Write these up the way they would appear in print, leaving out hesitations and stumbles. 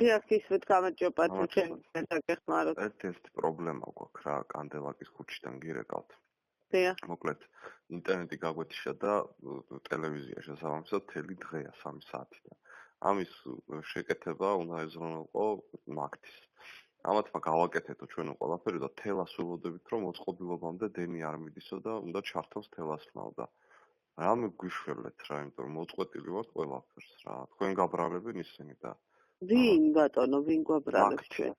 დიახ, ისეთ გამარჯობა თუ ჩემს დაგეხმაროთ. ერთ-ერთი პრობლემა გვაქვს რა, კანდელაკის ქუჩიდან გირეკავთ. დიახ. მოკლედ, ინტერნეტი გაგვეთიშა და ტელევიზია შესაბამისად მთელი დღეა 3 საათიდან. ამის შეკეთება უნდა ეზრუნოყო მაგთის. ამათმა გავაკეთეთო ჩვენო ყველაფერი და თელას ველოდებით რომ მოწყობილობამდე დენი არ მიდისო და უნდა ჩართოს თელასმალ და რამე გვიშველეთ რა, იმიტომ რომ მოწყვეტილი ვართ ყველაფერს რა. თქვენ გაბრალებენ ისინი და ვინ ბატონო, ვინ გვაბრალებს ჩვენ?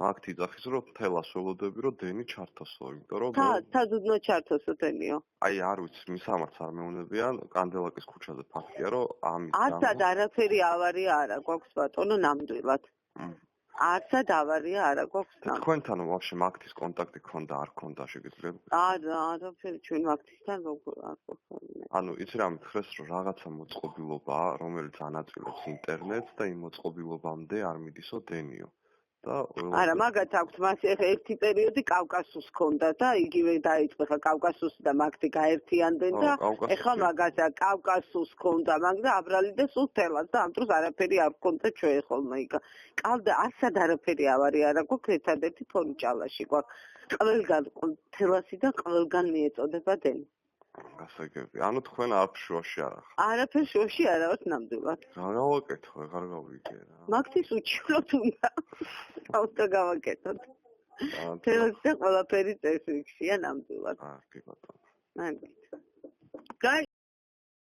მაგთი ძახის რომ თელას ველოდები რომ დენი ჩართოსო, იმიტომ რომ თაზუდნო ჩართოსო დენიო. აი არ ვიცი, მისამართს არ მეუნებიან, კანდელაკის ქუჩაზე ფაქტია რომ ამის არცად არაფერი ავარია არა გვაქვს ბატონო ნამდვილად. არცად ავარია არა გვაქვს. თქვენთან ვაფშე მაგთის კონტაქტი ქონდა, არ ქონდა შეგიძლიათ? არაფერი ჩვენ მაგთისთან არ გვაქვს. ანუ იცი რა მითხრეს რომ რაღაცა მოწყობილობაა, რომელიც ანაწილებს ინტერნეტს და იმ მოწყობილობამდე არ მიდისო დენიო. არა, მაგათ აქვს მას ერთი პერიოდი კავკასუს ქონდა და იგივე დაიწყო ხა კავკასუსი და მაგთი გაერთიანდნენ და ეხლა მაგასა კავკასუს ქონდა, მაგრამ აბრალი და სულ თელას და ამ დროს არაფერი არ ქონდა ჩვენ ხოლმე იქ. კალდა არცად არაფერი ავარია არა გვაქვს, ერთადერთი ფონი ჭალაში გვაქვს. ყველგან თელასი და ყველგან მიეწოდება დენი. გასაგები. ანუ თქვენ არაფერში არა ხარ. არაფერ შოში არა ვართ ნამდვილად. რა გავაკეთო, აღარ გავიგე რა. მაგთის უჩვენოთ უნდა. თავთა გავაკეთოთ. თელასი და ყველაფერი წესრიგშია ნამდვილად. კი ბატონო. მაგით.